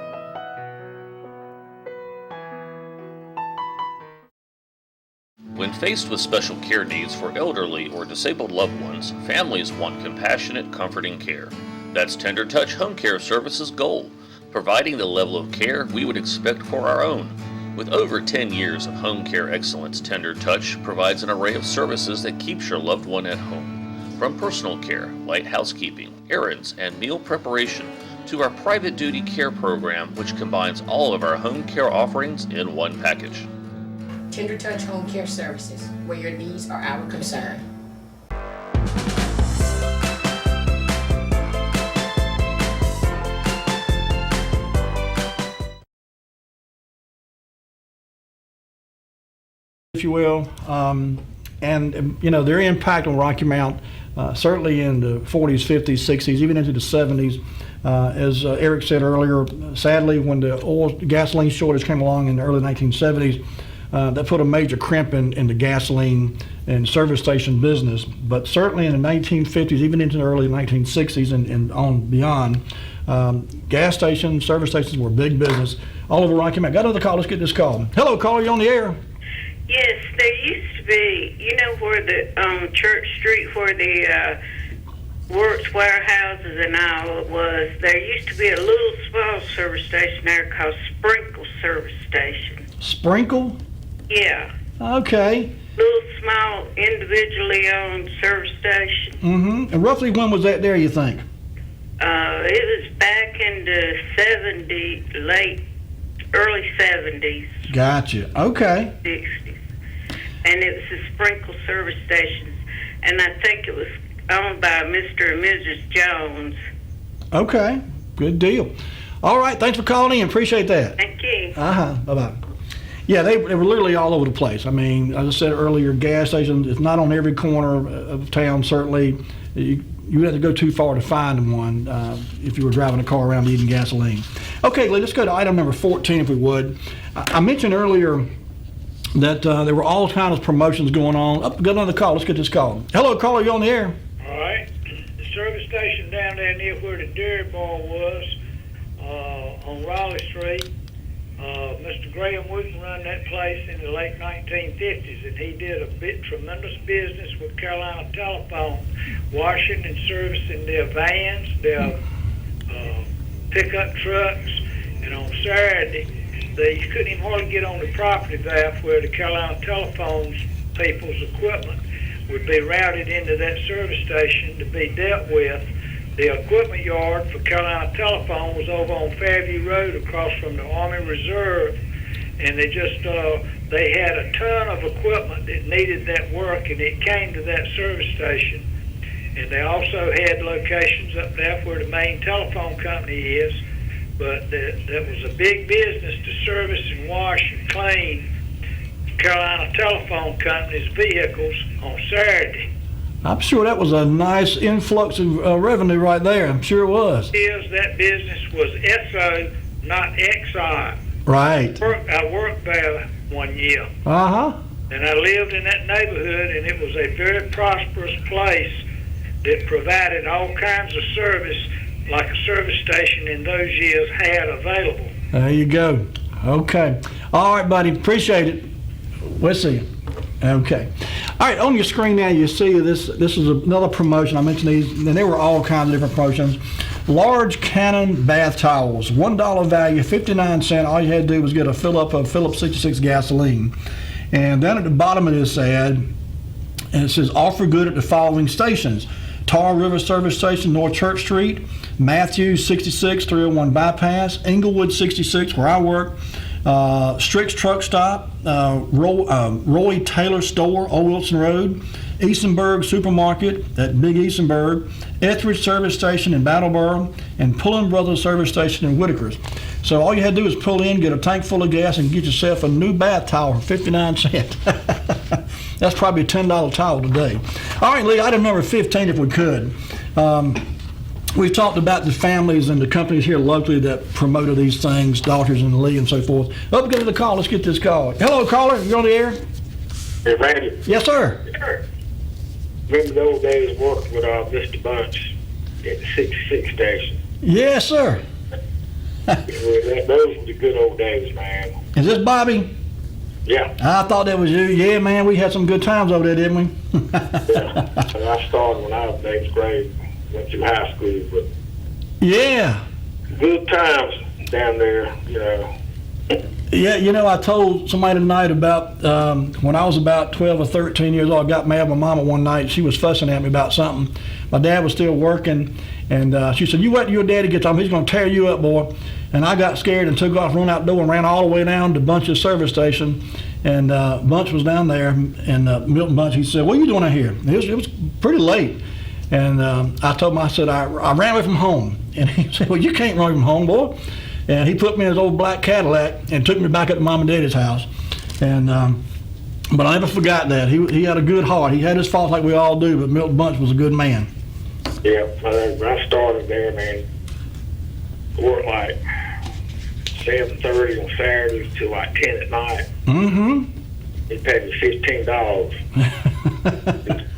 When faced with special care needs for elderly or disabled loved ones, families want compassionate, comforting care. That's Tender Touch Home Care Services' goal, providing the level of care we would expect for our own. With over 10 years of home care excellence, Tender Touch provides an array of services that keeps your loved one at home. From personal care, light housekeeping, errands, and meal preparation, to our private duty care program, which combines all of our home care offerings in one package. Tender Touch Home Care Services, where your needs are our concern. If you will, and you know, their impact on Rocky Mount, certainly in the 40s, 50s, 60s, even into the 70s. As Eric said earlier, sadly, when the gasoline shortage came along in the early 1970s, that put a major crimp in the gasoline and service station business. But certainly in the 1950s, even into the early 1960s and on beyond, gas stations, service stations were big business all over Rocky Mount. Got another call. Let's get this call. Hello, caller. You on the air? Yes, there used to be, you know where the Church Street, where the Works warehouses and all was, there used to be a little small service station there called Sprinkle Service Station. Sprinkle? Yeah. Okay. Little small individually owned service station. Mm-hmm. And roughly when was that there, you think? It was back in the 70s, early 70s. Gotcha. Okay. 60s. And it was the Sprinkle Service Stations. And I think it was owned by Mr. and Mrs. Jones. Okay. Good deal. All right. Thanks for calling in. Appreciate that. Thank you. Bye-bye. Yeah, they were literally all over the place. I mean, as I said earlier, gas stations, it's not on every corner of town, certainly. You would have to go too far to find one if you were driving a car around eating gasoline. Okay, let's go to item number 14, if we would. I mentioned earlier that there were all kinds of promotions going on. Got another call. Let's get this call. Hello, caller. You on the air? All right. The service station down there near where the dairy bar was on Raleigh Street, Mr. Graham Wooten run that place in the late 1950s, and he did a tremendous business with Carolina Telephone, washing and servicing their vans, their pickup trucks, and on Saturday, you couldn't even hardly get on the property there where the Carolina Telephone's people's equipment would be routed into that service station to be dealt with. The equipment yard for Carolina Telephone was over on Fairview Road across from the Army Reserve, and they had a ton of equipment that needed that work, and it came to that service station. And they also had locations up there where the main telephone company is, but that was a big business to service and wash and clean Carolina Telephone Company's vehicles on Saturday. I'm sure that was a nice influx of revenue right there. I'm sure it was. That business was SO, not XI. Right. I worked there one year. Uh-huh. And I lived in that neighborhood, and it was a very prosperous place that provided all kinds of service like a service station in those years had available. There you go. Okay. All right, buddy. Appreciate it. We'll see you. Okay. All right, on your screen now you see this is another promotion. I mentioned these, and there were all kinds of different promotions. Large Cannon bath towels, $1 value, 59 cents. All you had to do was get a fill up of Phillips 66 gasoline. And then at the bottom of this ad, and it says offer good at the following stations: Tar River Service Station, North Church Street; Matthews 66, 301 Bypass; Inglewood 66, where I work; Strix Truck Stop; Roy Taylor Store, Old Wilson Road; Eastenburg Supermarket at Big Eastenburg; Etheridge Service Station in Battleboro; and Pullen Brothers Service Station in Whitakers. So all you had to do is pull in, get a tank full of gas, and get yourself a new bath towel for 59 cents. That's probably a $10 towel today. All right, Lee, item number 15, if we could. We've talked about the families and the companies here locally that promoted these things, Daughters and Lee and so forth. Up, get to the call. Let's get this call. Hello, caller. You on the air? Hey, Randy. Yes, sir. Remember the old days working with Mr. Bunch at the 66 station? Yes, sir. Those were the good old days, man. Is this Bobby? Yeah. I thought that was you. Yeah, man, we had some good times over there, didn't we? Yeah. And I started when I was in 8th grade, went through high school, but Yeah. good times down there, you know. Yeah, I told somebody tonight about when I was about 12 or 13 years old, I got mad at my mama one night. She was fussing at me about something. My dad was still working, and she said, "You wait till your daddy gets home. He's going to tear you up, boy." And I got scared and took off, run out the door, and ran all the way down to Bunch's service station. And Bunch was down there, and Milton Bunch, he said, "What are you doing out here?" It was pretty late. And I told him, I said, I ran away from home. And he said, "Well, you can't run from home, boy." And he put me in his old black Cadillac and took me back up to Mom and Daddy's house. And but I never forgot that. He had a good heart. He had his faults like we all do, but Milton Bunch was a good man. Yeah, when I started there, man, I worked like 7:30 on Saturdays till like 10 at night. Mm-hmm. He paid me $15.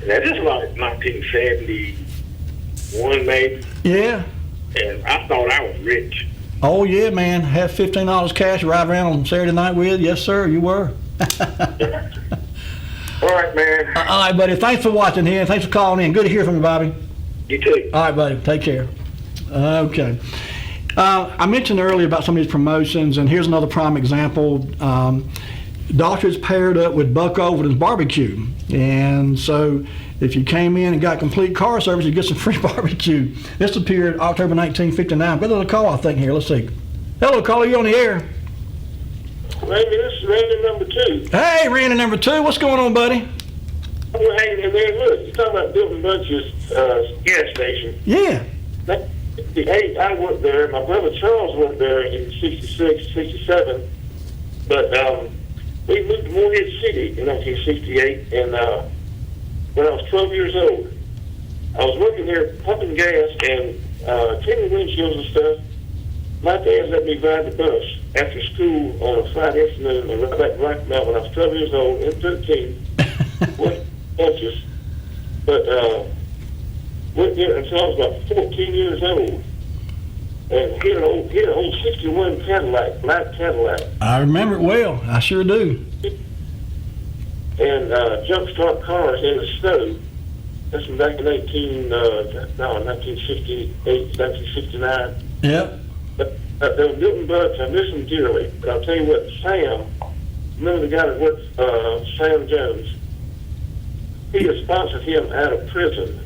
That is like 1971, maybe. Yeah. And I thought I was rich. Oh, yeah, man. Have $15 cash, ride around on Saturday night with? Yes, sir, you were. All right, man. All right, buddy. Thanks for watching here. Thanks for calling in. Good to hear from you, Bobby. You too. All right, buddy. Take care. Okay. I mentioned earlier about some of these promotions, and here's another prime example. Doctors paired up with Buck Overton's Barbecue. And so if you came in and got complete car service, you get some free barbecue. This appeared October 1959. Got another call, I think, here. Let's see. Hello, caller. You on the air? Randy, this is Randy number 2. Hey, Randy number 2. What's going on, buddy? Oh, hey, man, look, you're talking about Milton Bunch's gas station. Yeah. I worked there. My brother Charles worked there in 66, 67. But we moved to Morehead City in 1968, and when I was 12 years old, I was working there pumping gas and cleaning windshields and stuff. My dad let me ride the bus after school on a Friday afternoon and ride back to Rocky Mount when I was 12 years old and 13. Went bunches, but went there until I was about 14 years old. And he had an old 61 Cadillac, black Cadillac. I remember it well. I sure do. And jump start cars in the snow. That's from back in 1968, 1969. Yep. But there was Milton Bunch. I miss him dearly. But I'll tell you what, Sam, remember the guy that worked, Sam Jones? He had sponsored him out of prison.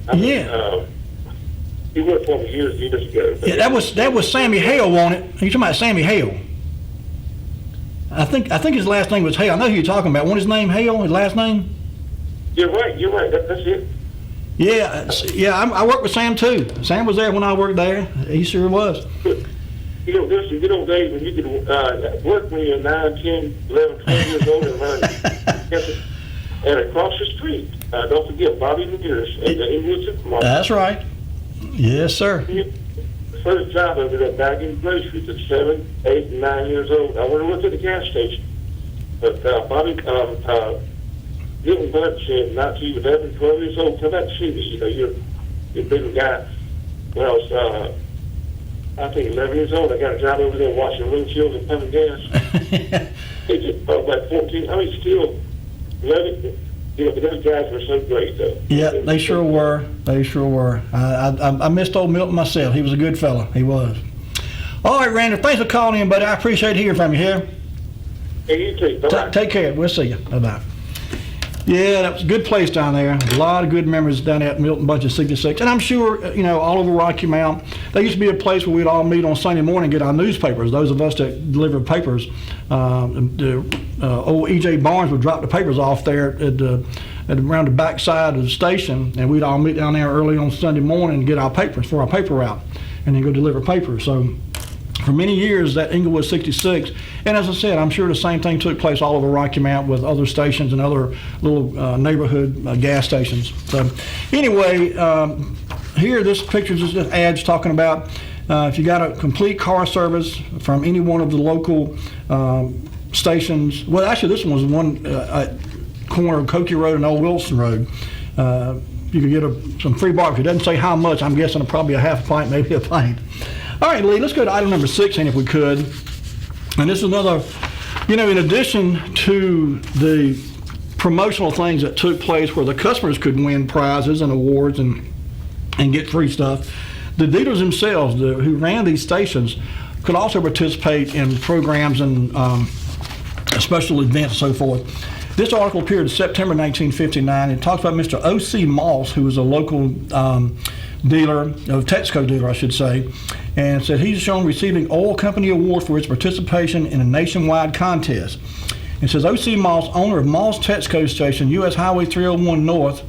He worked for me years ago. Yeah, that was Sammy Hale, wasn't it? You talking about Sammy Hale? I think his last name was Hale. I know who you're talking about. Wasn't his name Hale? His last name? You're right. That's it. Yeah. I worked with Sam too. Sam was there when I worked there. He sure was. You know, there's some good old days when you could work when you're 9, 10, 11, 12 years old and learn. And across the street, don't forget Bobby McGinnis at the Inglewood Supermarket. That's right. Yes, sir. First job over there bagging groceries at 7, 8, and 9 years old. I went to work at the gas station. But Bobby, Milton Bunch said, not till you were 11, 12 years old, come back and see me. You know, you're a big guy. When I was I think 11 years old. I got to drive over there, wash the windshield and pumping gas. It just brought back 14. I mean, still 11. You know, but those guys were so great, though. Yeah, they sure were. They sure were. I missed old Milton myself. He was a good fella. He was. All right, Randy, thanks for calling in, buddy. I appreciate hearing from you here. Hey, you too. Bye-bye. Take care. We'll see you. Bye-bye. Yeah, that was a good place down there. A lot of good memories down there at Milton Bunch of 66. And I'm sure, you know, all over Rocky Mount, there used to be a place where we'd all meet on Sunday morning and get our newspapers. Those of us that deliver papers, old E.J. Barnes would drop the papers off there at around the backside of the station, and we'd all meet down there early on Sunday morning and get our papers for our paper route, and then go deliver papers. So for many years, that Inglewood 66, and as I said, I'm sure the same thing took place all over Rocky Mount with other stations and other little neighborhood gas stations. So anyway, here this picture just adds talking about if you got a complete car service from any one of the local stations. Well, actually, this one was one corner of Cokie Road and Old Wilson Road. You could get some free barbecue. It doesn't say how much. I'm guessing probably a half a pint, maybe a pint. All right, Lee, let's go to item number 16 if we could. And this is another, you know, in addition to the promotional things that took place where the customers could win prizes and awards and get free stuff, the dealers themselves who ran these stations could also participate in programs and special events and so forth. This article appeared in September 1959. It talks about Mr. O.C. Moss, who was a local dealer, a Texaco dealer, I should say, and said he's shown receiving Oil Company Award for his participation in a nationwide contest. It says O.C. Moss, owner of Moss Texaco Station, U.S. Highway 301 North,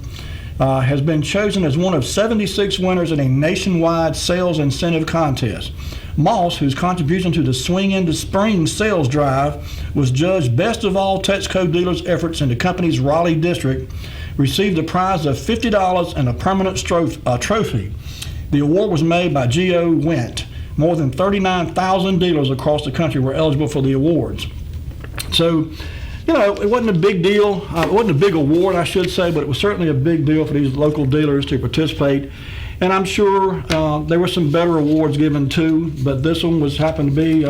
has been chosen as one of 76 winners in a nationwide sales incentive contest. Moss, whose contribution to the Swing into Spring sales drive was judged best of all Texaco dealers' efforts in the company's Raleigh district, received a prize of $50 and a permanent trophy. The award was made by G.O. Wendt. More than 39,000 dealers across the country were eligible for the awards. So, you know, it wasn't a big deal. It wasn't a big award, I should say, but it was certainly a big deal for these local dealers to participate. And I'm sure there were some better awards given too, but this one happened to be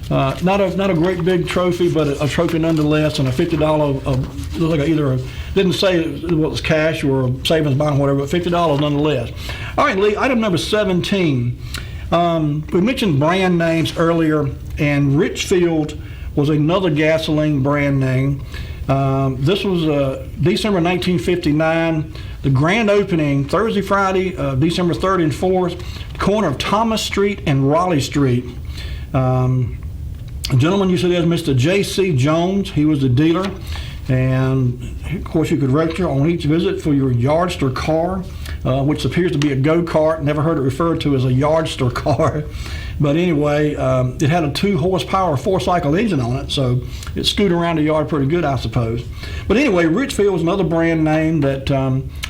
not a great big trophy, but a trophy nonetheless, and a $50 like didn't say it was cash or a savings bond or whatever, but $50 nonetheless. All right, Lee, item number 17. We mentioned brand names earlier, and Richfield was another gasoline brand name. This was December 1959. The grand opening, Thursday, Friday, December 3rd and 4th, corner of Thomas Street and Raleigh Street. A gentleman you see there is Mr. J.C. Jones. He was the dealer. And, of course, you could register on each visit for your Yardster car, which appears to be a go-kart. Never heard it referred to as a Yardster car. But anyway, it had a 2-horsepower 4-cycle engine on it, so it scooted around the yard pretty good, I suppose. But anyway, Richfield was another brand name that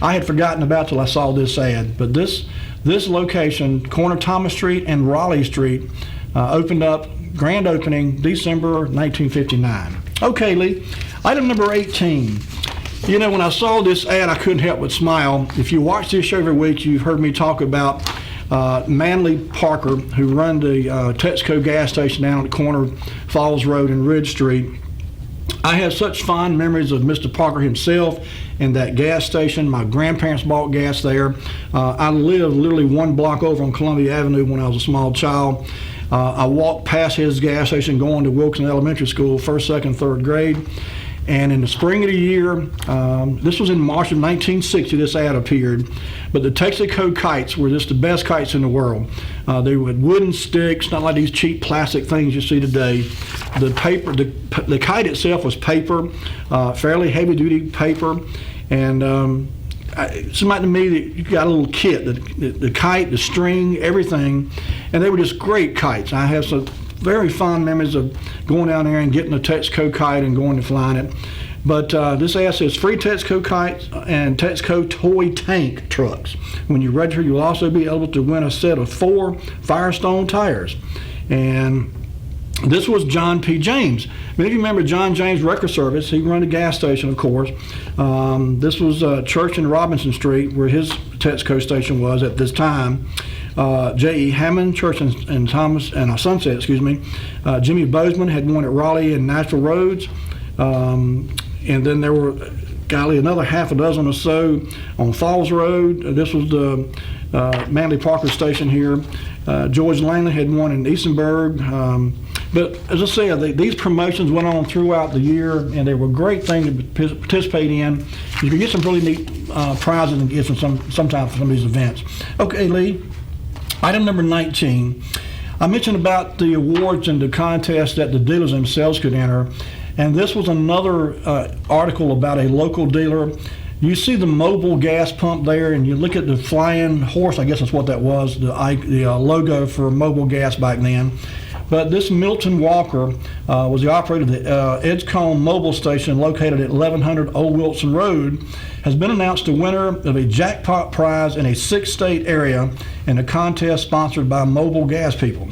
I had forgotten about till I saw this ad. But this location, corner Thomas Street and Raleigh Street, opened up, grand opening, December 1959. Okay, Lee, item number 18. You know, when I saw this ad, I couldn't help but smile. If you watch this show every week, you've heard me talk about Manley Parker, who run the Texaco gas station down at the corner of Falls Road and Ridge Street. I have such fond memories of Mr. Parker himself and that gas station. My grandparents bought gas there. I lived literally one block over on Columbia Avenue when I was a small child. I walked past his gas station going to Wilson Elementary School, 1st, 2nd, 3rd grade. And in the spring of the year, this was in March of 1960, this ad appeared, but the Texaco kites were just the best kites in the world. They were wooden sticks, not like these cheap plastic things you see today. The paper, the kite itself was paper, fairly heavy-duty paper, and it seemed like to me that you got a little kit, the kite, the string, everything, and they were just great kites. I have some very fond memories of going down there and getting a Texaco kite and going and flying it. But this ad says free Texaco kites and Texaco toy tank trucks. When you register, you'll also be able to win a set of 4 Firestone tires. And this was John P. James. Many of you remember John James Record Service. He ran a gas station, of course. This was Church and Robinson Street, where his Texaco station was at this time. J.E. Hammond Church and Thomas and Sunset, Jimmy Bozeman had one at Raleigh and Nashville Roads. And then there were, another half a dozen or so on Falls Road. This was the Manley Parker station here. George Langley had one in Eastonburg. But as I said, these promotions went on throughout the year, and they were a great thing to participate in. You can get some really neat prizes and gifts sometimes for some of these events. Okay, Lee, item number 19. I mentioned about the awards and the contests that the dealers themselves could enter, and this was another article about a local dealer. You see the mobile gas pump there, and you look at the flying horse, I guess that's what that was, the logo for mobile gas back then. But this Milton Walker was the operator of the Edgecombe Mobile Station located at 1100 Old Wilson Road, has been announced the winner of a jackpot prize in a 6-state area in a contest sponsored by Mobile Gas People.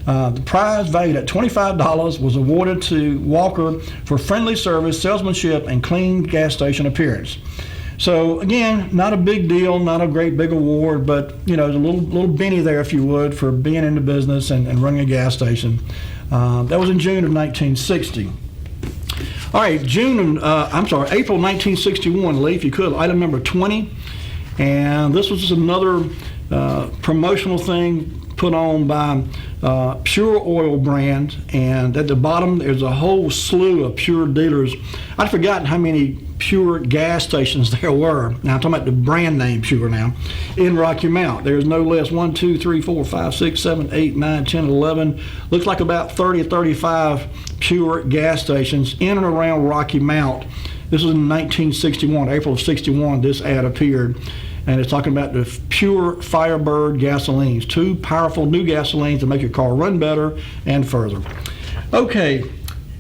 The prize, valued at $25, was awarded to Walker for friendly service, salesmanship, and clean gas station appearance. So again, not a big deal, not a great big award, but a little Benny there, if you would, for being in the business and running a gas station. That was in June of 1960. All right, April 1961, Lee, if you could, item number 20. And this was just another promotional thing put on by Pure Oil brand, and at the bottom there's a whole slew of Pure dealers. I'd forgotten how many Pure gas stations there were. Now I'm talking about the brand name Pure now. In Rocky Mount, there's no less 1, 2, 3, 4, 5, 6, 7, 8, 9, 10, 11. Looks like about 30 or 35 Pure gas stations in and around Rocky Mount. This was in 1961, April of 61, this ad appeared. And it's talking about the Pure Firebird gasolines, 2 powerful new gasolines to make your car run better and further. Okay,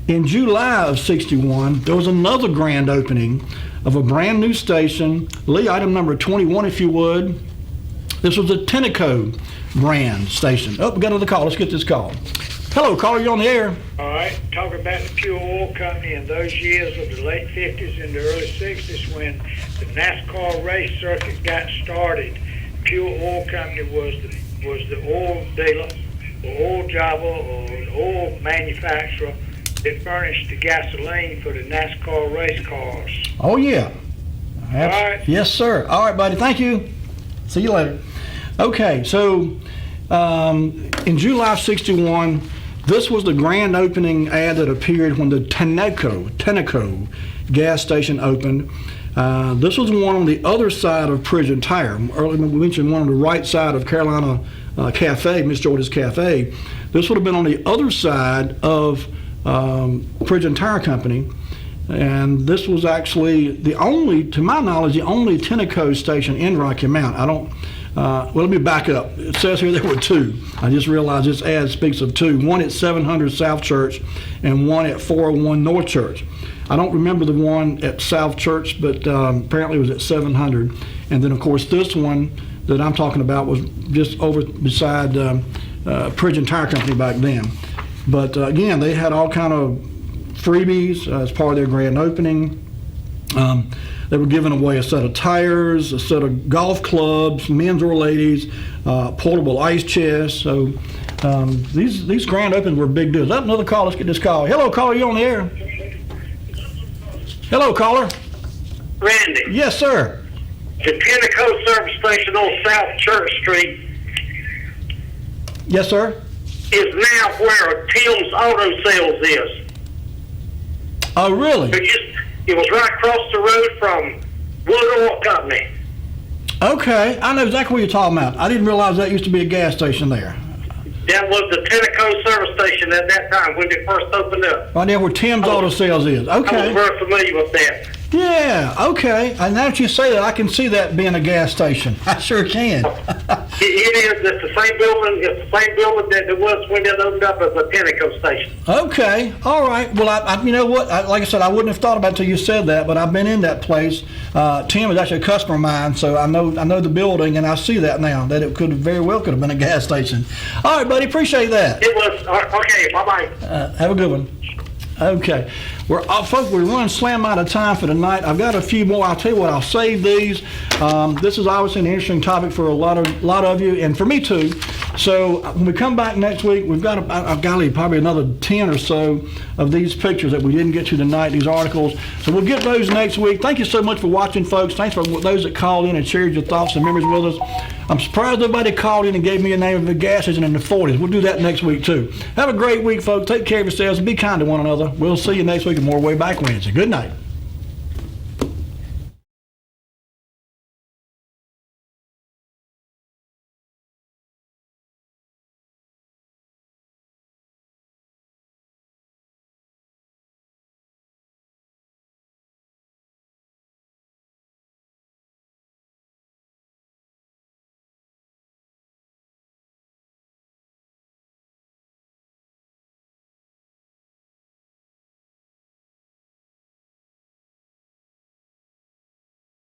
in July of 61, there was another grand opening of a brand new station. Lee, item number 21, if you would. This was the Texaco brand station. Oh, we got another call. Let's get this call. Hello, caller, you're on the air. All right, talking about the Pure Oil Company in those years of the late 50s and the early 60s when the NASCAR race circuit got started. Pure Oil Company was the oil dealer or oil jobber or oil manufacturer that furnished the gasoline for the NASCAR race cars. Oh, yeah. All right. Yes, sir. All right, buddy. Thank you. See you later. Okay, so in July of 61, this was the grand opening ad that appeared when the Texaco gas station opened. This was one on the other side of Prison Tire. Earlier we mentioned one on the right side of Carolina Cafe, Miss George's Cafe. This would have been on the other side of Prison Tire Company. And this was actually to my knowledge, the only Texaco station in Rocky Mount. Let me back up. It says here there were 2. I just realized this ad speaks of 2. One at 700 South Church and one at 401 North Church. I don't remember the one at South Church, but apparently it was at 700. And then, of course, this one that I'm talking about was just over beside Prison Tire Company back then. But again, they had all kind of freebies as part of their grand opening. They were giving away a set of tires, a set of golf clubs, men's or ladies, portable ice chests. So these grand openings were big deals. That's another call. Let's get this call. Hello, caller. You on the air? Hello, caller. Randy. Yes, sir. The Texaco service station on South Church Street Yes, sir. is now where Tim's Auto Sales is. Oh, really? It was right across the road from Wood Oil Company. Okay, I know exactly what you're talking about. I didn't realize that used to be a gas station there. That was the Texaco service station at that time when it first opened up. Right there where Tim's Auto Sales is. I was Okay. very familiar with that. Yeah, okay. And now that you say that, I can see that being a gas station. I sure can. It is. It's the same building. It's the same building that it was when it opened up as a Texaco station. Okay, all right. Well, I you know what? Like I said, I wouldn't have thought about it until you said that, but I've been in that place. Tim is actually a customer of mine, so I know the building, and I see that now, that it very well could have been a gas station. All right, buddy, appreciate that. It was. Okay, bye-bye. Have a good one. Okay, folks, we're running slam out of time for tonight. I've got a few more. I'll tell you what, I'll save these. This is obviously an interesting topic for a lot of you, and for me too. So when we come back next week, we've got I've got to leave probably another 10 or so of these pictures that we didn't get to tonight, these articles. So we'll get those next week. Thank you so much for watching, folks. Thanks for those that called in and shared your thoughts and memories with us. I'm surprised nobody called in and gave me a name of a gas station in the 40s. We'll do that next week too. Have a great week, folks. Take care of yourselves and be kind to one another. We'll see you next week at more Way Back Wednesday. Good night.